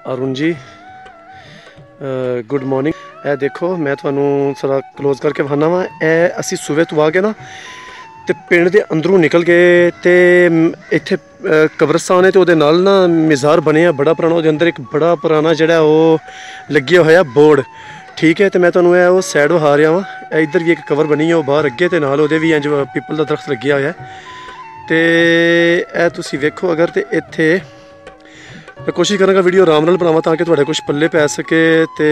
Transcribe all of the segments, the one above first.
Arun ji good morning. ए देखो मैं थानू थोड़ा क्लोज करके विखाना वा। असी सुबह तो आ के ना तो पिंड के अंदरों निकल गए तो इत्थे कब्रस्तान है तो उहदे नाल ना मज़ार बने बड़ा पुराना। उहदे अंदर एक बड़ा पुराना जिहड़ा वो लग्गिया होया बोर्ड, ठीक है। तो मैं तुहानू वो सैड विखा रहा वा। इधर भी एक कवर बनी है वो बाहर अगे तो नाल उहदे भी इंज पीपल का दरख्त लग्गिया होया। तो यह तुसीं वेखो अगर तो इत्थे मैं कोशिश करांगा वीडियो आराम नाल बनावां ताकि तुहाडे कुछ पल्ले पै सके। तो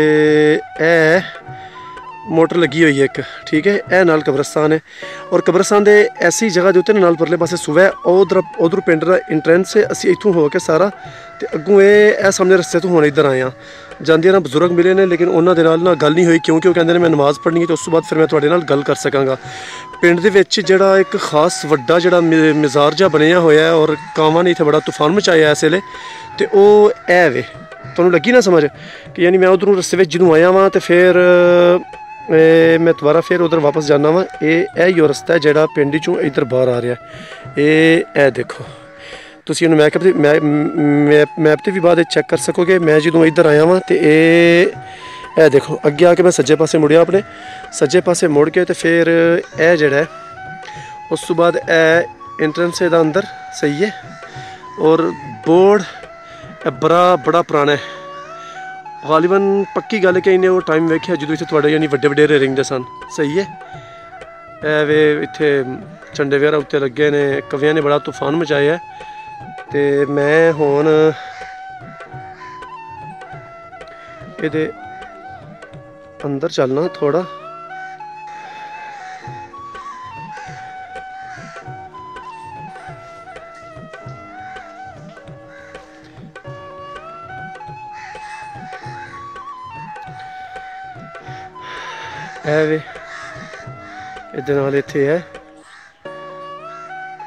मोटर लगी हुई है एक, ठीक है। यह नाल कब्रस्तान है और कब्रस्तान के ऐसी जगह के उत्ते नाल परले पासे सुबह उधर पिंड का इंट्रेंस है। असीं इत्थों हो के सारा तो अग्गों ये सामने रस्ते तो हुण इधर आए हाँ। जांदे ना बजुर्ग मिले ने लेकिन उन्होंने नाल ना गल नहीं हुई क्योंकि वो कहंदे ने मैं नमाज़ पढ़नी है तो उस तो बाद फिर मैं तुहाडे नाल गल कर सकांगा। पिंड दे विच जिहड़ा एक खास वड्डा जिहड़ा मज़ार जिहा बनिया होया है और कावां ने इत्थे बड़ा तूफान मचाया इस वेले। तो वो है वे तुहानू लगी ना समझ कि यानी मैं उधरों रस्ते में जदों आया वां तो फिर मैं दोबारा फिर उधर वापस जाना वा। यो रस्ता है जिहड़ा पिंड चों इधर बाहर आ रहा है। ये देखो तुसीं इहनूं मैप ते भी बाद चैक कर सकोगे। मैं जदों इधर आया वां तो ये देखो अगे आके मैं सज्जे पासे मुड़िया, अपने सज्जे पासे मुड़ के तो फिर यह जिहड़ा है उस तो बाद एंट्रेंस इहदा अंदर सही है। और बोर्ड बड़ा पुराना है। गालिबन पक्की गल कि इन्हें वो टाइम वेख्या जो इतने थोड़े यानी वड्डे वडेरे रिंगदे सन, सही है। वे इत्थे झंडे वगैरह उत्ते लगे ने, कवियां ने बड़ा तूफान मचाया है। तो मैं हुण इहदे अंदर चलना थोड़ा। वे इधर नाल इत्थे है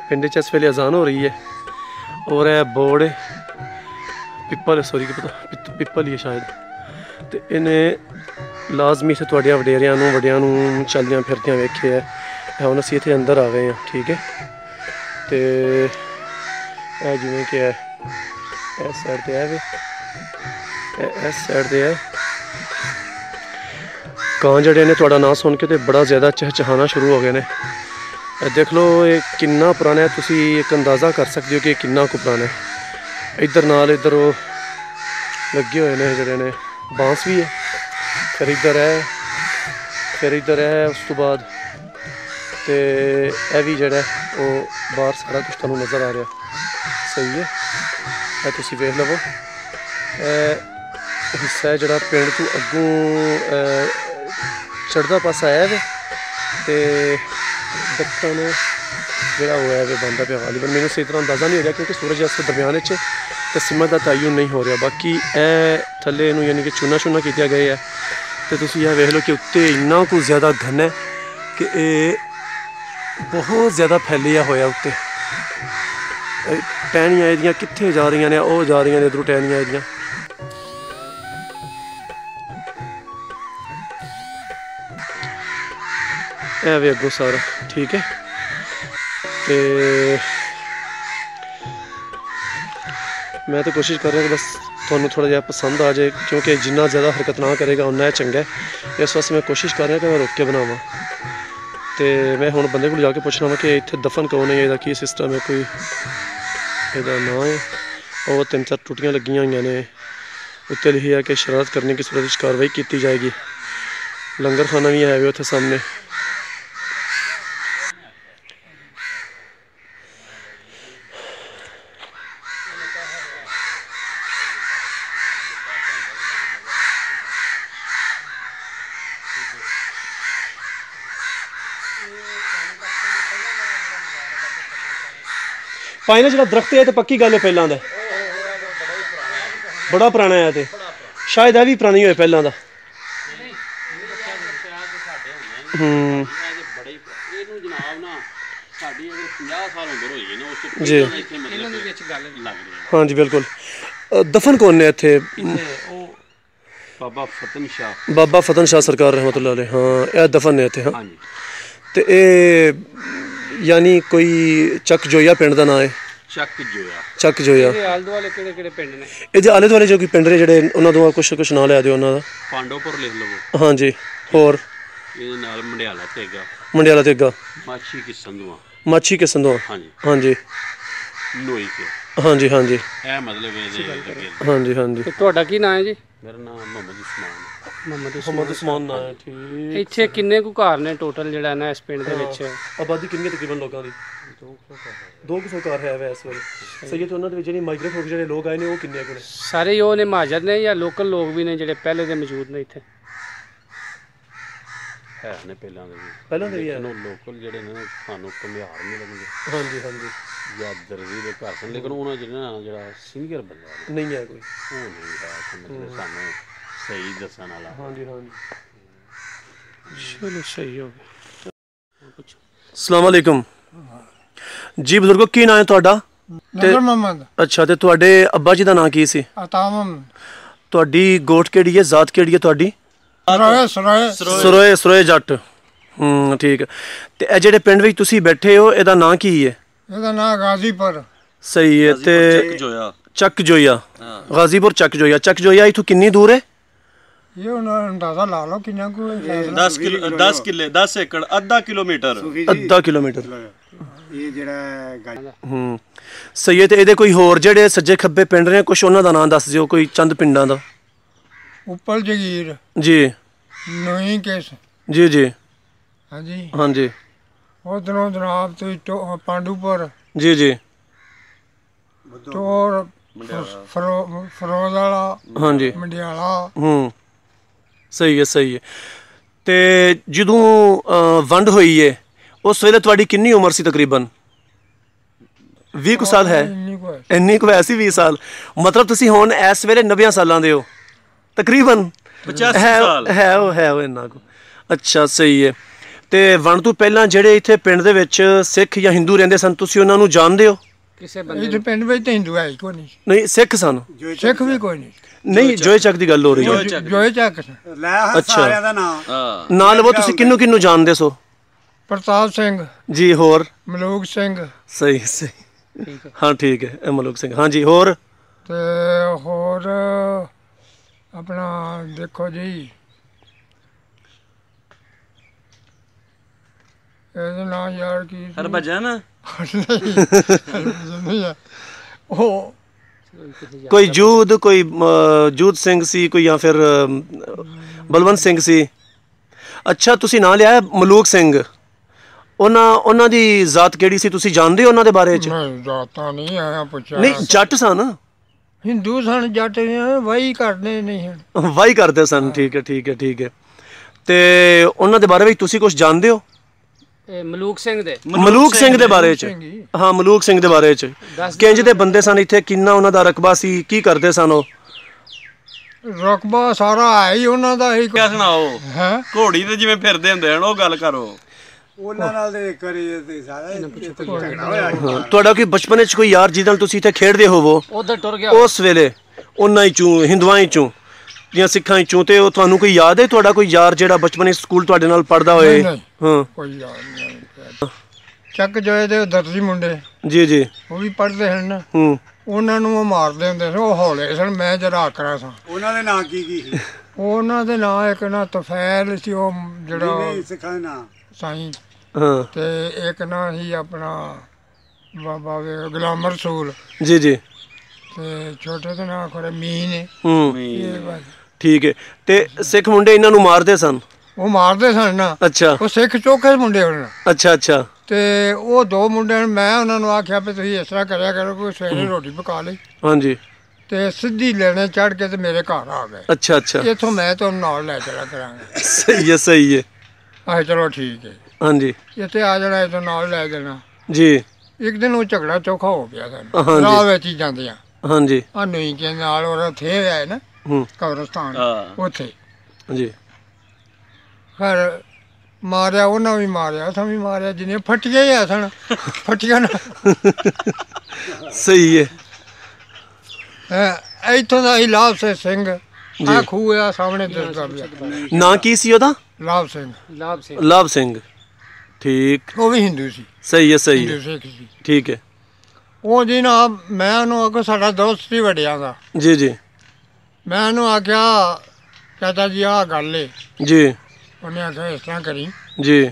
पिंड च इस वेले अजान हो रही है। और यह बोर्ड पिपल सॉरी पता पिपल ही है शायद। तो इन्हें लाजमी इत्थे तुहाडियां वड्डियां नूं चलदियां फिरदियां वेखे है। हुण असीं इत्थे अंदर आ गए हैं, ठीक है। तो जिवें कि है इस साइड ते है वे इस साइड ते है कां जड़े ने तुहाडा नाम सुन के तो बड़ा ज़्यादा चहचहाना शुरू हो गए ने। देख लो ये कितना पुराना है, तुसी एक अंदाज़ा कर सकते हो कि कितना को पुराना है। इधर नाल इधर वो लगे हुए ने जड़े ने बांस भी है। फिर इधर है उस तो बाद तो यह भी जड़ा वो बाहर सारा कुछ तुहानू नज़र आ रहा, सही है। यह तुसी वेख लवो हिस्सा है जड़ा पिंड तो अगों चढ़दा पासा है वे। तो दक्खन जोड़ा वो है वे बनता पे गालिबन मैंने सही तरह अंदाज़ा नहीं हो रहा क्योंकि सूरज इस दरम्यान तो सिमत का तयन नहीं हो रहा। बाकी थले नूं यानी कि चूना किया गया है। तो तुसीं यह वेख लो कि उत्ते इन्ना कुछ ज़्यादा घन है कि बहुत ज़्यादा फैलिया होया उत्ते। टहनियां इहदियां कित्थे जा रही ने, वो जा रही ने इधरों टहनियां इहदियां। वे अगों सारा ठीक है। तो मैं तो कोशिश कर रहा कि बस थोड़ा थोड़ा जहा पसंद आ जाए क्योंकि जिन्ना ज़्यादा हरकत ना करेगा उन्ना चंगा है। इस वास्ते मैं कोशिश कर रहा कि मैं रोक के बनावा। तो मैं हुण बंदे को जाके पूछना वा कि इत्थे दफन कौन है, इसका की सिस्टम है, कोई इसका नाम है। और 3-4 टूटियाँ लगियां हुई ने, उत्ते लिखी है कि शरारत करने की सूरत कार्रवाई की जाएगी। लंगर खाना भी है वे उत्थे सामने। पाइना जो दरख्त है तो पक्की गल है पहलों का बड़ा पुराना है। तो शायद यह भी पुरानी हो पहलों का। जी हाँ जी बिल्कुल। दफन कौन ने इत्थे? बाबा फतन शाह सरकार रहमतुल्लाह अलैह। हाँ यह दफन ने इत्थे। हाँ तो यानी कोई चक जोया पिंड का नाम है। ਚੱਕ ਜੋਇਆ। ਇਹਦੇ ਆਲੇ ਦੁਆਲੇ ਕਿਹੜੇ ਪਿੰਡ ਨੇ? ਇਹਦੇ ਆਲੇ ਦੁਆਲੇ ਜੋ ਕੋਈ ਪਿੰਡ ਨੇ ਜਿਹੜੇ ਉਹਨਾਂ ਤੋਂ ਕੁਛ ਨਾਂ ਲਿਆ ਦਿਓ ਉਹਨਾਂ ਦਾ। ਪਾਂਡੋਪੁਰ ਲਿਖ ਲਵੋ। ਹਾਂਜੀ, ਹੋਰ? ਇਹਦੇ ਨਾਲ ਮੰਡਿਆਲਾ ਤੇਗਾ। ਮੰਡਿਆਲਾ ਤੇਗਾ। ਮਾਛੀ ਕਿਸੰਦੂਆ। ਮਾਛੀ ਕਿਸੰਦੂਆ। ਹਾਂਜੀ ਹਾਂਜੀ। ਲੋਈ ਕੇ। ਹਾਂਜੀ ਹਾਂਜੀ। ਇਹ ਮਤਲਬ ਇਹਦੇ। ਹਾਂਜੀ ਹਾਂਜੀ। ਤੇ ਤੁਹਾਡਾ ਕੀ ਨਾਂ ਹੈ ਜੀ? ਮੇਰਾ ਨਾਮ ਮੁਹੰਮਦ ਉਸਮਾਨ। ਮੁਹੰਮਦ ਉਸਮਾਨ ਨਾਂ ਹੈ। ਠੀਕ। ਇੱਥੇ ਕਿੰਨੇ ਕੁ ਘਰ ਨੇ ਟੋਟਲ ਜਿਹੜਾ ਨਾ ਇਸ ਪਿੰਡ ਦੇ ਵਿੱਚ? ਆਬਾਦੀ ਕਿੰਨੀ ਤਕਰੀਬਨ ਲੋਕਾਂ ਦੀ? 200 ਘਰ ਹੈ ਵੈ ਇਸ ਵੇਲੇ। ਸਹੀ ਹੈ। ਤੇ ਉਹਨਾਂ ਦੇ ਵਿੱਚ ਜਿਹੜੀ ਮਾਈਗ੍ਰੇਟ ਹੋ ਕੇ ਜਿਹੜੇ ਲੋਕ ਆਏ ਨੇ ਉਹ ਕਿੰਨੇ ਕੁ ਨੇ? ਸਾਰੇ ਹੀ ਉਹ ਨੇ ਮਹਾਜਰ ਨੇ ਜਾਂ ਲੋਕਲ ਲੋਕ ਵੀ ਨੇ ਜਿਹੜੇ ਪਹਿਲੇ ਦੇ ਮੌਜੂਦ ਨੇ ਇੱਥੇ? ਹੈ ਨੇ ਪਹਿਲਾਂ ਦੇ ਵੀ ਹੈ। ਲੋਕਲ ਜਿਹੜੇ ਨੇ ਸਾਨੂੰ ਘੁਮਿਆਰ ਮਿਲਣਗੇ। ਹਾਂਜੀ ਹਾਂਜੀ। ਜਾਂ ਦਰਜੀ ਦੇ ਘਰ ਸਨ, ਲੇਕਿਨ ਉਹਨਾਂ ਜਿਹੜਾ ਸੀਨੀਅਰ ਬੰਦਾ ਨਹੀਂ ਹੈ ਕੋਈ, ਉਹ ਨਹੀਂ ਹੈ ਮਤਲਬ ਸਾਨੂੰ ਸਹੀ ਦੱਸਣ ਵਾਲਾ। ਹਾਂਜੀ ਹਾਂਜੀ। ਚਲੋ ਸਹੀ ਹੋ ਗਿਆ। अस्सलाम वालेकुम जी ਬਜ਼ੁਰਗੋ, ਕੀ ਨਾਂ ਹੈ ਤੁਹਾਡਾ? ਨਜ਼ਰ ਮੁਹੰਮਦ। ਅੱਛਾ, ਤੇ ਤੁਹਾਡੇ ਅੱਬਾ ਜੀ ਦਾ ਨਾਂ ਕੀ ਸੀ? ਅਤਾਮਮ। ਤੁਹਾਡੀ ਗੋਟ ਕਿਹੜੀ ਹੈ, ਜ਼ਾਤ ਕਿਹੜੀ ਹੈ ਤੁਹਾਡੀ? ਸਰੋਏ ਜੱਟ। ਠੀਕ ਹੈ। ਤੇ ਇਹ ਜਿਹੜੇ ਪਿੰਡ ਵਿੱਚ ਤੁਸੀਂ ਬੈਠੇ ਹੋ ਇਹਦਾ ਨਾਂ ਕੀ ਹੈ? ਇਹਦਾ ਨਾਂ ਗਾਜ਼ੀਪੁਰ। ਸਹੀ ਹੈ। ਤੇ ਚੱਕ ਜੋਇਆ। ਗਾਜ਼ੀਪੁਰ ਚੱਕ ਜੋਇਆ। ਚੱਕ ਜੋਇਆ ਇਥੋਂ ਕਿੰਨੀ ਦੂਰ ਹੈ? ਇਹ ਉਹਨਾਂ ਅੰਦਾਜ਼ਾ ਲਾ ਲਓ ਕਿੰਨਾ ਕੁ 10 ਕਿੱਲੇ 10 ਏਕੜ ਅੱਧਾ ਕਿਲੋਮੀਟਰ। ਅੱਧਾ ਕਿਲੋਮੀਟਰ। ਇਹ ਜਿਹੜਾ ਸਹੀ ਹੈ। ਤੇ ਇਹਦੇ ਕੋਈ ਹੋਰ ਜਿਹੜੇ ਸੱਜੇ ਖੱਬੇ ਪਿੰਡ ਨੇ ਕੁਛ ਉਹਨਾਂ ਦਾ ਨਾਂ ਦੱਸ ਦਿਓ, ਕੋਈ ਚੰਦ ਪਿੰਡਾਂ ਦਾ। ਉੱਪਲ ਜਗੀਰ ਜੀ ਨੋਈ ਕੇਸ। ਜੀ ਜੀ। ਹਾਂਜੀ ਹਾਂਜੀ। ਉਧਰੋਂ ਜਨਾਬ ਤੁਸੀਂ ਪਾਂਡੂਪੁਰ। ਜੀ ਜੀ। ਤੋਰ ਫਰੋਜ਼ ਵਾਲਾ। ਹਾਂਜੀ। ਮੰਡਿਆਲਾ। ਸਹੀ ਹੈ ਸਹੀ ਹੈ। ਤੇ ਜਦੋਂ ਵੰਡ ਹੋਈ ਹੈ ਉਸ ਵੇਲੇ ਤੁਹਾਡੀ ਕਿੰਨੀ ਉਮਰ ਸੀ ਤਕਰੀਬਨ? 20 ਕੁ ਸਾਲ ਹੈ? ਇੰਨੀ ਕੁ ਵੈਸੀ 20 ਸਾਲ। ਮਤਲਬ ਤੁਸੀਂ ਹੁਣ ਇਸ ਵੇਲੇ 90 ਸਾਲਾਂ ਦੇ ਹੋ ਤਕਰੀਬਨ। 85 ਸਾਲ ਹੈ ਉਹ ਇੰਨਾ ਕੁ। ਅੱਛਾ ਸਹੀ ਹੈ। ਤੇ ਵੰਡ ਤੋਂ ਪਹਿਲਾਂ ਜਿਹੜੇ ਇੱਥੇ ਪਿੰਡ ਦੇ ਵਿੱਚ ਸਿੱਖ ਜਾਂ ਹਿੰਦੂ ਰਹਿੰਦੇ ਸਨ, ਤੁਸੀਂ ਉਹਨਾਂ ਨੂੰ ਜਾਣਦੇ ਹੋ? ਕਿਸੇ ਬੰਦੇ ਇਹ ਪਿੰਡ ਵਿੱਚ ਤਾਂ ਹਿੰਦੂ ਹੈ ਕੋਈ ਨਹੀਂ। ਨਹੀਂ, ਸਿੱਖ ਸਨ। ਸਿੱਖ ਵੀ ਕੋਈ ਨਹੀਂ। ਨਹੀਂ, ਜੋਏ ਚੱਕ ਦੀ ਗੱਲ ਹੋ ਰਹੀ ਹੈ। ਜੋਏ ਚੱਕ। ਅੱਛਾ, ਨਾਂ ਲਵੋ। ਤੁਸੀਂ ਕਿਹਨੂੰ ਜਾਣਦੇ ਸੋ? ਪ੍ਰਤਾਪ ਸਿੰਘ ਜੀ। ਹੋਰ? ਮਲੂਕ ਸਿੰਘ। ਸਹੀ ਸਹੀ। ਹਾਂ ਠੀਕ ਹੈ, ਇਹ ਮਲੂਕ ਸਿੰਘ। ਹਾਂਜੀ। ਹੋਰ? ਤੇ ਹੋਰ ਆਪਣਾ ਦੇਖੋ ਜੀ, ਇਹਦਾ ਨਾਂ ਯਾਰ ਕੀ? ਹਰਭਜਨ। ਉਹ ਕੋਈ ਜੂਦ ਸਿੰਘ ਸੀ ਕੋਈ, ਜਾਂ ਫਿਰ ਬਲਵੰਤ ਸਿੰਘ ਸੀ? ਅੱਛਾ, ਤੁਸੀਂ ਨਾਂ ਲਿਆ ਮਲੂਕ ਸਿੰਘ। ਉਹਨਾਂ ਦੀ ਜ਼ਾਤ ਕਿਹੜੀ ਸੀ, ਤੁਸੀਂ ਜਾਣਦੇ ਹੋ ਉਹਨਾਂ ਦੇ ਬਾਰੇ ਚ? ਨਹੀਂ, ਜ਼ਾਤਾਂ ਨਹੀਂ ਆਇਆ ਪੁੱਛਿਆ। ਨਹੀਂ, ਜੱਟ ਸਨ। ਹਿੰਦੂ ਸਨ, ਜੱਟ ਵਾਹੀ ਕਰਦੇ ਨਹੀਂ ਹਨ। ਵਾਹੀ ਕਰਦੇ ਸਨ। ਠੀਕ ਹੈ ਠੀਕ ਹੈ ਠੀਕ ਹੈ। ਤੇ ਉਹਨਾਂ ਦੇ ਬਾਰੇ ਵਿੱਚ ਤੁਸੀਂ ਕੁਝ ਜਾਣਦੇ ਹੋ? ਮਲੂਕ ਸਿੰਘ ਦੇ ਬਾਰੇ ਚ? ਹਾਂ, ਮਲੂਕ ਸਿੰਘ ਦੇ ਬਾਰੇ ਚ ਕਿੰਜ ਦੇ ਬੰਦੇ ਸਨ ਇੱਥੇ? ਕਿੰਨਾ ਉਹਨਾਂ ਦਾ ਰਕਬਾ ਸੀ? ਕੀ ਕਰਦੇ ਸਨ ਉਹ? ਰਕਬਾ ਸਾਰਾ ਹੈ ਹੀ ਉਹਨਾਂ ਦਾ ਹੀ। ਕਿਆ ਸੁਣਾਓ? ਹੈ ਘੋੜੀ ਤੇ ਜਿਵੇਂ ਫਿਰਦੇ ਹੁੰਦੇ ਹਨ, ਉਹ ਗੱਲ ਕਰੋ। ਉਹਨਾਂ ਨਾਲ ਤੇ ਕਰੀ ਤੇ ਸਾਰਾ ਝਗੜਾ ਹੋਇਆ। ਤੁਹਾਡਾ ਕੋਈ ਬਚਪਨ ਵਿੱਚ ਕੋਈ ਯਾਰ ਜਿਹਦੇ ਨਾਲ ਤੁਸੀਂ ਇੱਥੇ ਖੇਡਦੇ ਹੋਵੋ ਉਧਰ ਟੁਰ ਗਿਆ ਉਸ ਵੇਲੇ, ਉਹਨਾਂ ਹੀ ਚੋਂ, ਹਿੰਦੂਆਂ ਹੀ ਚੋਂ ਜਾਂ ਸਿੱਖਾਂ ਹੀ ਚੋਂ, ਤੇ ਉਹ ਤੁਹਾਨੂੰ ਕੋਈ ਯਾਦ ਹੈ? ਤੁਹਾਡਾ ਕੋਈ ਯਾਰ ਜਿਹੜਾ ਬਚਪਨ ਵਿੱਚ ਸਕੂਲ ਤੁਹਾਡੇ ਨਾਲ ਪੜ੍ਹਦਾ ਹੋਏ? ਹਾਂ, ਕੋਈ ਯਾਦ ਨਹੀਂ। ਚੱਕ ਜੋਏ ਦੇ ਦਰਜੀ ਮੁੰਡੇ ਜੀ ਜੀ, ਉਹ ਵੀ ਪੜ੍ਹਦੇ ਹਨ। ਉਹਨਾਂ ਨੂੰ ਉਹ ਮਾਰਦੇ ਹੁੰਦੇ ਸੀ। ਉਹ ਹੌਲੇ ਸਨ, ਮੈਂ ਜਰਾ ਆਕਰਾ ਸਾਂ। ਉਹਨਾਂ ਦੇ ਨਾਂ ਕੀ ਸੀ? ਉਹਨਾਂ ਦੇ ਨਾਂ ਇੱਕ ਨਾ ਤਫੈਲ ਸੀ, ਉਹ ਜਿਹੜਾ ਸਿੱਖਾਂ ਦੇ ਨਾਂ ਸਾਈਂ। ਹਾਂ। ਤੇ ਇੱਕ ਨਾਂ ਸੀ ਆਪਣਾ ਬਾਬਾ ਗੁਲਾਮ ਰਸੂਲ। ਜੀ ਜੀ। ਤੇ ਛੋਟੇ ਦੇ ਨਾਂ ਖਰੇ ਮੀਨ। ਠੀਕ ਹੈ। ਤੇ ਸਿੱਖ ਮੁੰਡੇ ਇਹਨਾਂ ਨੂੰ ਮਾਰਦੇ ਸਨ? ਉਹ ਮਾਰਦੇ ਸਨ ਨਾ। ਅੱਛਾ। ਉਹ ਸਿੱਖ ਚੋਖੇ ਮੁੰਡੇ ਹੋਣ। ਅੱਛਾ ਅੱਛਾ। ਤੇ ਉਹ ਦੋ ਮੁੰਡਿਆਂ, ਮੈਂ ਉਹਨਾਂ ਨੂੰ ਆਖਿਆ ਵੀ ਤੁਸੀਂ ਇਸ ਤਰ੍ਹਾਂ ਕਰਿਆ ਕਰੋ, ਕੋਈ ਸਵੇਰੇ ਰੋਟੀ ਪਕਾ ਲਈ। ਹਾਂਜੀ। ਤੇ ਸਿੱਧੀ ਲੈਣੇ ਚੜ ਕੇ ਤੇ ਮੇਰੇ ਘਰ ਆ ਗਏ। ਅੱਛਾ ਅੱਛਾ। ਇੱਥੋਂ ਮੈਂ ਤੁਹਾਨੂੰ ਨਾਲ ਲੈ ਚਲਾ ਕਰਾਂਗਾ। ਸਹੀ ਹੈ ਸਹੀ ਹੈ। ਆਹ ਚਲੋ ਠੀਕ ਹੈ। ਹਾਂਜੀ। ਇੱਥੇ ਆ ਜਾਣਾ, ਇੱਥੋਂ ਨਾਲ ਲੈ ਜਾਣਾ ਜੀ। ਇੱਕ ਦਿਨ ਉਹ ਝਗੜਾ ਚੌਖਾ ਹੋ ਗਿਆ ਸਾਨੂੰ ਰਾਹ ਵਿੱਚ ਹੀ ਜਾਂਦੇ ਆ। ਹਾਂਜੀ। ਆ ਨਹੀਂ ਕਿ ਨਾਲ ਉਹ ਥੇ ਹੈ ਨਾ ਕਬਰਸਤਾਨ, ਉੱਥੇ ਜੀ। ਫਿਰ ਮਾਰਿਆ, ਉਹਨਾਂ ਵੀ ਮਾਰਿਆ, ਅਸਾਂ ਵੀ ਮਾਰਿਆ, ਜਿਹਨੇ ਫਟੀਆਂ ਹੀ ਆ ਸਨ, ਫਟੀਆਂ ਨਾਲ। ਸਹੀ ਹੈ। ਇੱਥੋਂ ਦਾ ਹੀ ਲਾਭ ਸਿੰਘ। ਆ ਖੂਹ ਆ ਸਾਹਮਣੇ ਦਿਸਦਾ ਪਿਆ। ਨਾਂ ਕੀ ਸੀ ਉਹਦਾ? ਲਾਭ ਸਿੰਘ। ਲਾਭ ਸਿੰਘ। ਠੀਕ। ਉਹ ਵੀ ਹਿੰਦੂ ਸੀ। ਸਹੀ ਹੈ ਸਹੀ ਹਿੰਦੂ ਹੈ। ਸਿੱਖ ਸੀ। ਠੀਕ ਹੈ। ਉਹ ਜੀ ਨਾ ਮੈਂ ਉਹਨੂੰ ਆਖਿਆ ਸਾਡਾ ਦੋਸਤ ਸੀ ਵੱਡਿਆਂ ਦਾ, ਜੀ ਜੀ ਮੈਂ ਉਹਨੂੰ ਆਖਿਆ ਚਾਚਾ ਜੀ ਆਹ ਗੱਲ ਏ। ਜੀ ਉਹਨੇ ਆਖਿਆ ਇਸ ਤਰ੍ਹਾਂ ਕਰੀ ਜੀ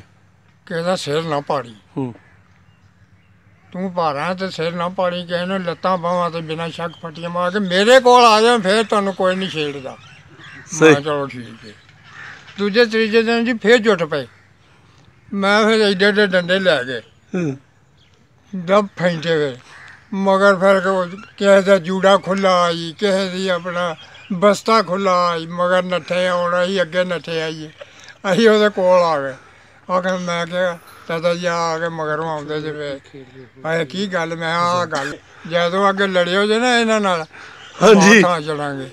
ਕਿ ਇਹਦਾ ਸਿਰ ਨਾ ਪਾੜੀ, ਹੂੰ ਤੂੰ ਭਾਰਾ ਤੇ ਸਿਰ ਨਾ ਪਾੜੀ, ਕਿਸੇ ਨੂੰ ਲੱਤਾਂ ਬਾਹਾਂ ਤੇ ਬਿਨਾਂ ਸ਼ੱਕ ਫੱਟੀਆਂ ਮਾਰ ਕੇ ਮੇਰੇ ਕੋਲ ਆ ਜਾ, ਫੇਰ ਤੁਹਾਨੂੰ ਕੋਈ ਨਹੀਂ ਛੇੜਦਾ। ਮੈਂ ਕਿਹਾ ਚਲੋ ਠੀਕ ਹੈ। ਦੂਜੇ ਤੀਜੇ ਦਿਨ ਜੀ ਫੇਰ ਜੁੱਟ ਪਏ, ਮੈਂ ਫਿਰ ਏਡੇ ਏਡੇ ਡੰਡੇ ਲੈ ਗਏ, ਹੂੰ, ਦਬ ਫੈਂਟੇ ਵੇ ਮਗਰ ਫਿਰ ਕਿਸੇ ਦਾ ਜੂੜਾ ਖੁੱਲਾ ਆਈ, ਕਿਸੇ ਦੀ ਆਪਣਾ ਬਸਤਾ ਖੁੱਲਾ ਆਈ, ਮਗਰ ਨੱਠੇ ਆਉਣਾ ਸੀ, ਅੱਗੇ ਨੱਠੇ ਆਈਏ। ਅਸੀਂ ਉਹਦੇ ਕੋਲ ਆ ਗਏ, ਆਖਰ ਮੈਂ ਕਿਹਾ ਚਾਚਾ ਜੀ ਆ ਕੇ ਮਗਰੋਂ ਆਉਂਦੇ ਜਿਵੇਂ ਆਏ ਕੀ ਗੱਲ, ਮੈਂ ਆਹ ਗੱਲ ਜਦੋਂ ਅੱਗੇ ਲੜਿਓ ਜੇ ਨਾ ਇਹਨਾਂ ਨਾਲ ਹਾਂਜੀ ਥਾਂ ਚੜਾਂਗੇ।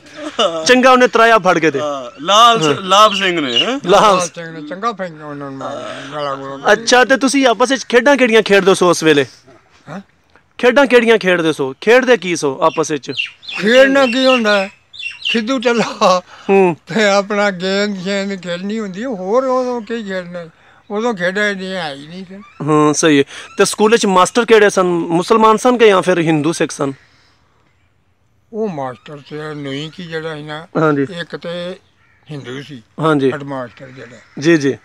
ਚੰਗਾ ਉਹਨੇ ਤਰਾਇਆ ਫੜ ਕੇ ਤੇ ਲਾਭ ਸਿੰਘ ਨੇ ਹੈਂ? ਲਾਭ ਚੰਗਾ ਫੈਂਗਾ ਉਹਨਾਂ ਨੂੰ ਗਲਾ ਗੁਲਾ। ਅੱਛਾ, ਤੇ ਤੁਸੀਂ ਆਪਸ ਵਿੱਚ ਖੇਡਾਂ ਕਿਹੜੀਆਂ ਖੇਡਦੇ ਸੋ ਉਸ ਵੇਲੇ? ਹੈਂ? ਖੇਡਾਂ ਕਿਹੜੀਆਂ ਖੇਡਦੇ ਸੋ? ਖੇਡਦੇ ਕੀ ਸੋ ਆਪਸ ਵਿੱਚ? ਖੇਡਣਾ ਕੀ ਹੁੰਦਾ ਹੈ, ਖਿੱਦੂ ਚੱਲਾ ਹੂੰ ਤੇ ਆਪਣਾ ਗੇਂਦ ਸ਼ੇਂਦ ਖੇਡਣੀ ਹੁੰਦੀ ਹੈ, ਹੋਰ ਉਦੋਂ ਕੀ ਖੇਡਣਾ, ਉਦੋਂ ਖੇਡਿਆ ਨਹੀਂ ਹੈ ਹੀ ਨਹੀਂ ਫਿਰ। ਹਾਂ ਸਹੀ ਹੈ। ਤੇ ਸਕੂਲ ਵਿੱਚ ਮਾਸਟਰ ਕਿਹੜੇ ਸਨ? ਮੁਸਲਮਾਨ ਸਨ ਕਿ ਜਾਂ ਫਿਰ ਹਿੰਦੂ ਸਿੱਖ ਸਨ? ਉਹ ਮਾਸਟਰ ਤੇ ਨਹੀਂ ਕੀ ਜਿਹੜਾ ਸੀ ਨਾ, ਹਾਂਜੀ ਇੱਕ ਤੇ ਹਿੰਦੂ ਸੀ ਹਾਂਜੀ ਹੈਡ ਮਾਸਟਰ ਜਿਹੜਾ, ਜੀ ਜੀ।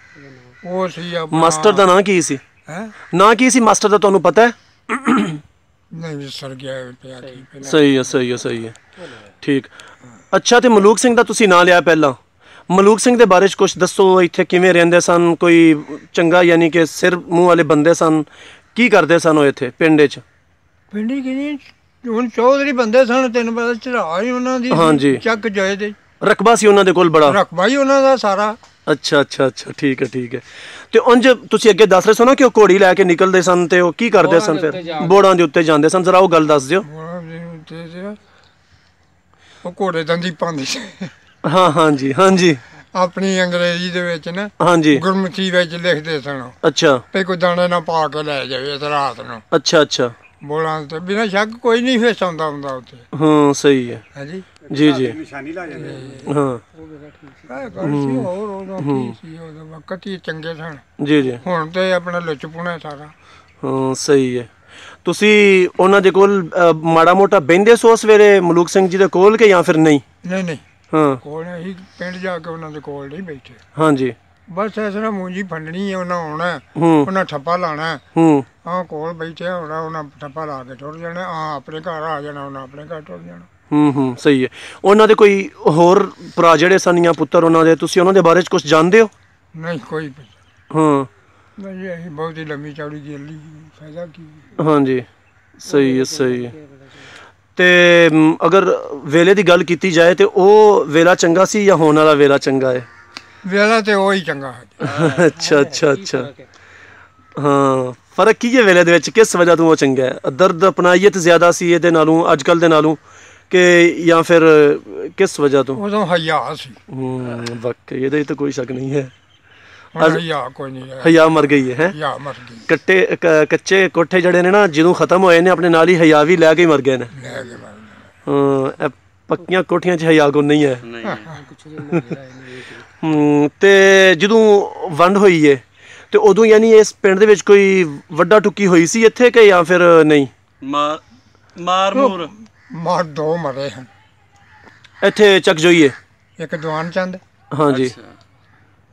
ਉਹ ਸੀ ਆਪਣਾ ਮਾਸਟਰ ਦਾ ਨਾਂ ਕੀ ਸੀ? ਹੈ ਨਾਂ ਕੀ ਸੀ ਮਾਸਟਰ ਦਾ, ਤੁਹਾਨੂੰ ਪਤਾ ਹੈ? ਨਹੀਂ ਵਿਸਰ ਗਿਆ ਪਿਆ ਕੀ ਪਹਿਲਾਂ। ਸਹੀ ਹੈ ਸਹੀ ਹੈ ਸਹੀ ਹੈ, ਠੀਕ। ਅੱਛਾ, ਤੇ ਮਲੂਕ ਸਿੰਘ ਦਾ ਤੁਸੀਂ ਨਾਂ ਲਿਆ ਪਹਿਲਾਂ, ਮਲੂਕ ਸਿੰਘ ਦੇ ਬਾਰੇ 'ਚ ਕੁਝ ਦੱਸੋ। ਇੱਥੇ ਕਿਵੇਂ ਰਹਿੰਦੇ ਸਨ? ਕੋਈ ਚੰਗਾ ਯਾਨੀ ਕਿ ਸਿਰ ਮੂੰਹ ਵਾਲੇ ਬੰਦੇ ਸਨ? ਕੀ ਕਰਦੇ ਸਨ ਉਹ ਇੱਥੇ ਪਿੰਡ 'ਚ? ਪਿੰਡੀ ਕਿਨੀ ਹੁਣ ਚੌਧਰੀ ਬੰਦੇ ਸਨ, ਤੈਨੂੰ ਪਤਾ ਚੜਾ ਹੀ ਉਹਨਾਂ ਦੀ ਹਾਂਜੀ। ਚੱਕ ਜਾਏ ਦੇ ਰਕਬਾ ਸੀ ਉਹਨਾਂ ਦੇ ਕੋਲ ਬੜਾ? ਰਕਬਾ ਹੀ ਉਹਨਾਂ ਦਾ ਸਾਰਾ। ਅੱਛਾ ਅੱਛਾ ਅੱਛਾ, ਠੀਕ ਹੈ ਠੀਕ ਹੈ। ਤੇ ਉਂਝ ਤੁਸੀਂ ਅੱਗੇ ਦੱਸ ਰਹੇ ਸੋ ਨਾ ਕਿ ਉਹ ਘੋੜੀ ਲੈ ਕੇ ਨਿਕਲਦੇ ਸਨ, ਤੇ ਉਹ ਕੀ ਕਰਦੇ ਸਨ ਫਿਰ? ਬੋੜਾਂ ਦੇ ਉੱਤੇ ਜਾਂਦੇ ਸਨ, ਜ਼ਰਾ ਉਹ ਗੱਲ ਦੱਸ ਦਿਓ। ਉਹ ਘੋੜੇ ਦੰਦੀ ਪਾਉਂਦੇ ਸੀ ਹਾਂ ਹਾਂਜੀ ਹਾਂਜੀ ਆਪਣੀ ਅੰਗਰੇਜ਼ੀ ਦੇ ਵਿੱਚ ਨਾ, ਹਾਂਜੀ ਗੁਰਮੁਖੀ ਵਿੱਚ ਲਿਖਦੇ ਸਨ ਅੱਛਾ ਵੀ ਕੋਈ ਦਾਣੇ ਨਾ ਪਾ ਕੇ ਲੈ ਜਾਵੇ ਇਸ ਰਾਤ ਨੂੰ। ਅੱਛਾ ਅੱਛਾ, ਬੋਲਾਂ ਤੇ ਬਿਨਾਂ ਸ਼ੱਕ ਕੋਈ ਨਹੀਂ ਫੇਸ ਆਉਂਦਾ ਹੁੰਦਾ ਉੱਥੇ। ਹਾਂ ਸਹੀ ਹੈ ਹਾਂਜੀ ਜੀ ਜੀ ਨਿਸ਼ਾਨੀ ਲਾ ਜਾਂਦੇ ਹਾਂ ਇਹ ਗੱਲ ਸੀ। ਹੋਰ ਉਦੋਂ ਕੀ ਸੀ, ਉਦੋਂ ਵਕਤ ਹੀ ਚੰਗੇ ਸਨ। ਜੀ ਜੀ ਹੁਣ ਤੇ ਆਪਣਾ ਲੁੱਚਪੁਣਾ ਸਾਰਾ। ਹਾਂ ਸਹੀ ਹੈ। ਤੁਸੀਂ ਉਹਨਾਂ ਦੇ ਕੋਲ ਮਾੜਾ ਮੋਟਾ ਬਹਿੰਦੇ ਸੋ ਸਵੇਰੇ ਮਲੂਕ ਸਿੰਘ ਜੀ ਦੇ ਕੋਲ ਕਿ ਜਾਂ ਫਿਰ ਨਹੀਂ? ਨਹੀਂ ਨਹੀਂ ਹਾਂ ਕੋਲ ਅਸੀਂ ਪਿੰਡ ਜਾ ਕੇ ਉਹਨਾਂ ਦੇ ਕੋਲ ਨਹੀਂ ਬੈਠੇ, ਹਾਂਜੀ ਬਸ ਇਸ ਤਰ੍ਹਾਂ ਮੂੰਜੀ ਫੰਡਣੀ ਹੈ, ਉਹਨਾਂ ਆਉਣਾ, ਹੂੰ ਉਹਨਾਂ ਠੱਪਾ ਲਾਣਾ, ਹੂੰ ਆਹ ਕੋਲ ਬੈਠਿਆ ਹੋਣਾ, ਉਹਨਾਂ ਠੱਪਾ ਲਾ ਕੇ ਟੁਰ ਜਾਣਾ, ਆ ਆਪਣੇ ਘਰ ਆ ਜਾਣਾ, ਉਹਨਾਂ ਆਪਣੇ ਘਰ ਟੁਰ ਜਾਣਾ। ਹੂੰ ਸਹੀ ਹੈ। ਉਹਨਾਂ ਦੇ ਕੋਈ ਹੋਰ ਭਰਾ ਜਿਹੜੇ ਸਨ ਜਾਂ ਪੁੱਤਰ ਉਹਨਾਂ ਦੇ, ਤੁਸੀਂ ਉਹਨਾਂ ਦੇ ਬਾਰੇ 'ਚ ਕੁਝ ਜਾਣਦੇ ਹੋ? ਨਹੀਂ ਕੋਈ ਹਾਂ ਨਹੀਂ, ਅਸੀਂ ਬਹੁਤ ਹੀ ਲੰਮੀ ਚੌੜੀ ਗੇਲੀ, ਫਾਇਦਾ ਕੀ। ਹਾਂਜੀ ਸਹੀ ਹੈ ਸਹੀ ਹੈ। ਤੇ ਅਗਰ ਵੇਲੇ ਦੀ ਗੱਲ ਕੀਤੀ ਜਾਏ ਤੇ ਉਹ ਵੇਲਾ ਚੰਗਾ ਸੀ ਜਾਂ ਹੁਣ ਵਾਲਾ ਵੇਲਾ ਚੰਗਾ ਹੈ? ਵੇਲਾ ਤੇ ਉਹ ਹੀ ਚੰਗਾ ਹੈ। ਅੱਛਾ ਅੱਛਾ ਅੱਛਾ, ਹਾਂ ਫਰਕ ਕੀ ਹੈ ਵੇਲੇ ਦੇ ਵਿੱਚ? ਕਿਸ ਵਜ੍ਹਾ ਤੋਂ ਉਹ ਚੰਗਾ ਹੈ? ਦਰਦ ਅਪਣਾਈਅਤ ਜ਼ਿਆਦਾ ਸੀ ਇਹਦੇ ਨਾਲੋਂ ਅੱਜ ਕੱਲ੍ਹ ਦੇ ਨਾਲੋਂ, ਕਿ ਜਾਂ ਫਿਰ ਕਿਸ ਵਜ੍ਹਾ ਤੋਂ? ਉਦੋਂ ਹਯਾ ਸੀ, ਵਾਕਈ ਇਹਦੇ 'ਚ ਤਾਂ ਕੋਈ ਸ਼ੱਕ ਨਹੀਂ ਹੈ। ਹੁਣ ਹਯਾ ਕੋਈ ਨਹੀਂ ਹੈ, ਹਯਾ ਮਰ ਗਈ ਹੈ ਹੈਂ? ਹਯਾ ਮਰ ਗਈ। ਕੱਚੇ ਕੋਠੇ ਜਿਹੜੇ ਨੇ ਨਾ, ਜਦੋਂ ਖਤਮ ਹੋਏ ਨੇ ਆਪਣੇ ਨਾਲ ਹੀ ਹਯਾ ਵੀ ਲੈ ਕੇ ਮਰ ਗਏ ਨੇ। ਲੈ ਕੇ ਮਰ ਹਾਂ, ਇਹ ਪੱਕੀਆਂ ਕੋਠੀਆਂ 'ਚ ਹਯਾ ਕੋ ਨਹੀਂ ਹੈ। ਤੇ ਜਦੋਂ ਵੰਡ ਹੋਈ ਏ ਤੇ ਉਦੋਂ ਯਾਨੀ ਇਸ ਪਿੰਡ ਦੇ ਵਿੱਚ ਕੋਈ ਵੱਡਾ ਟੁੱਕੀ ਹੋਈ ਸੀ ਇੱਥੇ ਕਿ ਜਾਂ ਫਿਰ ਨਹੀਂ? ਮਾਰ ਮੂਰ ਮਾਰ ਦੋ ਮਰੇ ਹਨ, ਇੱਥੇ ਚੱਕ ਜੋਈਏ ਇੱਕ ਦੀਵਾਨ ਚੰਦ, ਹਾਂਜੀ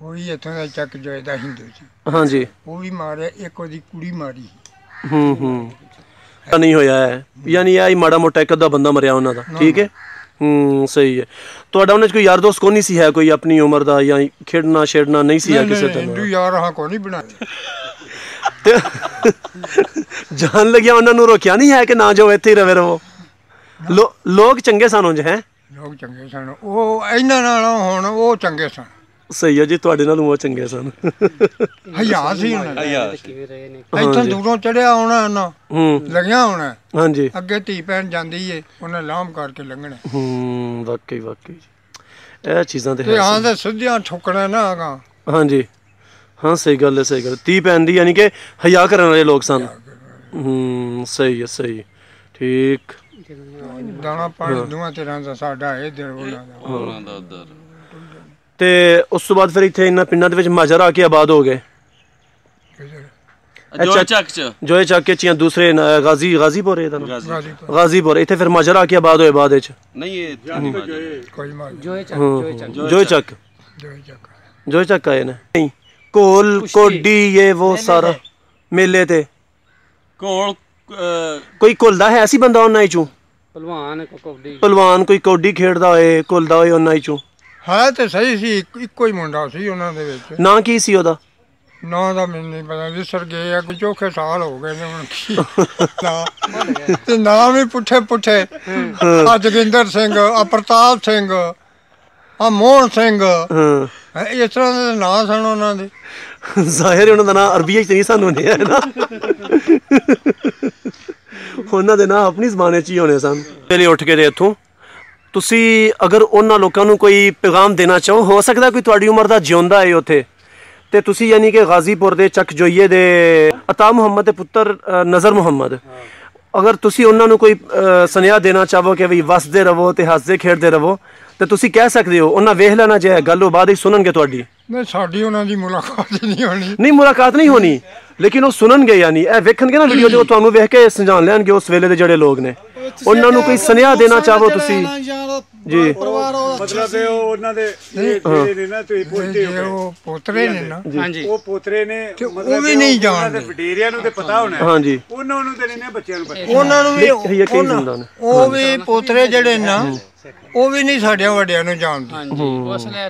ਉਹ ਵੀ ਇੱਥੋਂ ਦਾ ਚੱਕ ਜੋਏ ਦਾ ਹਿੰਦੂ ਸੀ, ਹਾਂਜੀ ਉਹ ਵੀ ਮਾਰਿਆ, ਇੱਕ ਉਹਦੀ ਕੁੜੀ ਮਾਰੀ। ਨਹੀਂ ਹੋਇਆ ਹੈ ਯਾਨੀ ਇਹ ਹੀ ਮਾੜਾ ਮੋਟਾ ਇੱਕ ਅੱਧਾ ਬੰਦਾ ਮਰਿਆ ਉਹਨਾਂ ਦਾ, ਠੀਕ ਹੈ। ਸਹੀ ਹੈ। ਤੁਹਾਡਾ ਉਹਨਾਂ 'ਚ ਕੋਈ ਯਾਰ ਦੋਸਤ ਕੋਈ ਨਹੀਂ ਸੀ ਹੈ, ਕੋਈ ਆਪਣੀ ਉਮਰ ਦਾ ਜਾਂ ਖੇਡਣਾ ਛੇੜਨਾ ਨਹੀਂ ਸੀ ਹੈ ਕਿਸੇ ਹਿੰਦੂ ਤਰ੍ਹਾਂ? ਯਾਰ ਹਾਂ ਕੋਈ ਨਹੀਂ ਬਣਾਏ। ਤੇ ਜਾਣ ਲੱਗਿਆ ਉਹਨਾਂ ਨੂੰ ਰੋਕਿਆ ਨਹੀਂ ਹੈ ਕਿ ਨਾ ਜਾਓ ਇੱਥੇ ਹੀ ਰਵੇ ਰਹੋ? ਲੋਕ ਚੰਗੇ ਸਨ ਉਂਝ ਹੈ? ਲੋਕ ਚੰਗੇ ਸਨ, ਉਹ ਇਹਨਾਂ ਨਾਲੋਂ ਹੁਣ ਉਹ ਚੰਗੇ ਸਨ। ਸਹੀ ਹੈ ਜੀ, ਤੁਹਾਡੇ ਨਾਲ ਉਹ ਚੰਗੇ ਸਨ। ਹਯਾ ਸੀ ਉਹਨਾਂ ਦਾ। ਕਿਵੇਂ ਰਹੇ ਨੇ? ਇੱਥੋਂ ਦੂਰੋਂ ਚੜਿਆ ਆਉਣਾ ਉਹਨਾਂ, ਲੱਗਿਆ ਹੋਣਾ, ਹਾਂਜੀ ਅੱਗੇ ਧੀ ਭੈਣ ਜਾਂਦੀ ਏ, ਉਹਨੇ ਲਾਮ ਕਰਕੇ ਲੰਘਣਾ। ਵਾਕਈ ਵਾਕਈ ਇਹ ਚੀਜ਼ਾਂ ਤੇ ਤੇ ਹੈ। ਹਾਂ ਤੇ ਸਿੱਧੀਆਂ ਠੁਕਣਾ ਨਾ ਆਗਾ। ਹਾਂਜੀ ਹਾਂ ਸਹੀ ਗੱਲ ਹੈ ਸਹੀ ਗੱਲ। 30 ਪੈਂਦੀ ਯਾਨੀ ਕਿ ਹਯਾ ਕਰਨ ਵਾਲੇ ਲੋਕ ਸਨ। ਸਹੀ ਹੈ ਸਹੀ ਠੀਕ। ਦਾਣਾ ਪਾਣੀ ਦੋਵਾਂ ਤਰ੍ਹਾਂ ਦਾ ਸਾਡਾ ਇਹ ਦਿਨ ਉਹਨਾਂ ਦਾ ਉਧਰ। ਤੇ ਉਸ ਤੋਂ ਬਾਅਦ ਫਿਰ ਇੱਥੇ ਇਹਨਾਂ ਪਿੰਡਾਂ ਦੇ ਵਿੱਚ ਮਾਜਰ ਆ ਕੇ ਆਬਾਦ ਹੋ ਗਏ। ਜੋ ਚੱਕ ਚ ਜੋਏ ਚੱਕ ਚ ਜਾਂ ਦੂਸਰੇ ਗਾਜ਼ੀਪੁਰ ਇਹਦਾ ਨਾਮ ਗਾਜ਼ੀਪੁਰ ਗਾਜ਼ੀਪੁਰ ਇੱਥੇ ਫਿਰ ਮਾਜਰਾ ਆ ਕੇ ਬਾਅਦ ਹੋਏ ਬਾਅਦ ਵਿੱਚ ਨਹੀਂ ਇਹ ਕੋਈ ਮਾਰ ਜੋਏ ਚੱਕ ਜੋਏ ਚੱਕ ਜੋਏ ਚੱਕ ਆਏ ਨੇ ਨਹੀਂ ਕੋਲ ਕੋਡੀ ਇਹ ਉਹ ਸਾਰਾ ਮੇਲੇ ਤੇ ਕੋਲ ਕੋਈ ਘੁਲਦਾ ਹੈ ਐਸੀ ਬੰਦਾ ਉਹਨਾਂ ਚੋਂ ਪਹਿਲਵਾਨ ਕਬੱਡੀ ਪਹਿਲਵਾਨ ਕੋਈ ਕੌਡੀ ਖੇਡਦਾ ਹੋਏ ਘੁਲਦਾ ਹੋਏ ਉਹਨਾਂ ਚੋਂ ਹੈ ਤੇ ਸਹੀ ਸੀ ਇੱਕੋ ਹੀ ਮੁੰਡਾ ਸੀ ਉਹਨਾਂ ਦੇ ਵਿੱਚ ਨਾਂ ਕੀ ਸੀ ਉਹਦਾ ਨਾਂ ਦਾ ਮੈਨੂੰ ਨਹੀਂ ਪਤਾ ਵਿਸਰ ਗਏ ਆ ਕੋਈ ਚੋਖੇ ਸਾਲ ਹੋ ਗਏ ਨੇ ਹੁਣ ਕੀ ਨਾਂ ਤੇ ਨਾਮ ਹੀ ਪੁੱਠੇ ਆ ਜੋਗਿੰਦਰ ਸਿੰਘ ਆ ਪ੍ਰਤਾਪ ਸਿੰਘ ਆ ਮੋਹਨ ਸਿੰਘ ਹਾਂ ਇਸ ਤਰ੍ਹਾਂ ਦੇ ਨਾਂ ਸਨ ਉਹਨਾਂ ਦੇ ਜ਼ਾਹਿਰ ਉਹਨਾਂ ਦਾ ਨਾਂ ਅਰਬੀ ਚ ਨਹੀਂ ਸਾਨੂੰ ਨਹੀਂ ਹੈ ਨਾ ਉਹਨਾਂ ਦੇ ਨਾਂ ਆਪਣੀ ਜ਼ਬਾਨ 'ਚ ਹੀ ਹੋਣੇ ਸਨ ਪਹਿਲੇ ਉੱਠ ਕੇ ਦੇ ਇੱਥੋਂ ਤੁਸੀਂ ਅਗਰ ਉਹਨਾਂ ਲੋਕਾਂ ਨੂੰ ਕੋਈ ਪੈਗਾਮ ਦੇਣਾ ਚਾਹੋ ਹੋ ਸਕਦਾ ਕੋਈ ਤੁਹਾਡੀ ਉਮਰ ਦਾ ਜਿਉਂਦਾ ਹੈ ਉੱਥੇ ਤੇ ਤੁਸੀਂ ਯਾਨੀ ਕਿ ਗਾਜ਼ੀਪੁਰ ਦੇ ਚੱਕ ਜੋਈਏ ਦੇ ਅਤਾ ਮੁਹੰਮਦ ਦੇ ਪੁੱਤਰ ਨਜ਼ਰ ਮੁਹੰਮਦ ਅਗਰ ਤੁਸੀਂ ਉਹਨਾਂ ਨੂੰ ਕੋਈ ਸੁਨੇਹਾ ਦੇਣਾ ਚਾਹੋ ਕਿ ਵੀ ਵਸਦੇ ਰਹੋ ਤੇ ਹੱਸਦੇ ਖੇਡਦੇ ਰਹੋ ਤੇ ਤੁਸੀਂ ਕਹਿ ਸਕਦੇ ਹੋ ਉਹਨਾਂ ਵੇਖ ਲੈਣਾ ਜੇ ਗੱਲ ਉਹ ਬਾਅਦ ਵਿੱਚ ਸੁਣਨਗੇ ਤੁਹਾਡੀ ਨਹੀਂ ਸਾਡੀ ਉਹਨਾਂ ਦੀ ਮੁਲਾਕਾਤ ਹੀ ਨਹੀਂ ਹੋਣੀ ਨਹੀਂ ਮੁਲਾਕਾਤ ਨਹੀਂ ਹੋਣੀ ਲੇਕਿਨ ਉਹ ਸੁਣਨਗੇ ਯਾਨੀ ਇਹ ਵੇਖਣਗੇ ਨਾ ਵੀਡੀਓ ਜੋ ਤੁਹਾਨੂੰ ਵੇਖ ਕੇ ਸਮਝਾਣ ਲੈਣਗੇ ਉਸ ਵੇਲੇ ਦੇ ਜਿਹੜੇ ਲੋਕ ਨੇ ਉਹਨਾਂ ਨੂੰ ਕੋਈ ਸੁਨੇਹਾ ਦੇਣਾ ਚਾਹੋ ਤੁਸੀਂ ਜੀ ਮਤਲਬ ਇਹ ਉਹਨਾਂ ਦੇ ਜਿਹੜੇ ਨੇ ਨਾ ਤੁਸੀਂ ਪੁੱਛਦੇ ਜੇ ਹੋ ਉਹ ਪੋਤਰੇ ਨੇ ਨਾ ਹਾਂਜੀ ਉਹ ਪੋਤਰੇ ਨੇ ਉਹ ਵੀ ਨਹੀਂ ਜਾਣਦੇ ਵਡੇਰਿਆਂ ਨੂੰ ਤੇ ਪਤਾ ਹੋਣਾ ਹਾਂਜੀ ਉਹਨਾਂ ਨੂੰ ਤੇ ਨਹੀਂ ਬੱਚਿਆਂ ਨੂੰ ਪਤਾ ਉਹਨਾਂ ਨੂੰ ਵੀ ਇਹ ਕਈ ਜ਼ਿੰਦਾ ਨੇ ਉਹ ਵੀ ਪੋਤਰੇ ਜਿਹੜੇ ਨਾ ਉਹ ਵੀ ਨਹੀਂ ਸਾਡੇ ਵੱਡਿਆਂ ਨੂੰ ਜਾਣਦੇ ਹਾਂਜੀ ਉਸ ਲੈ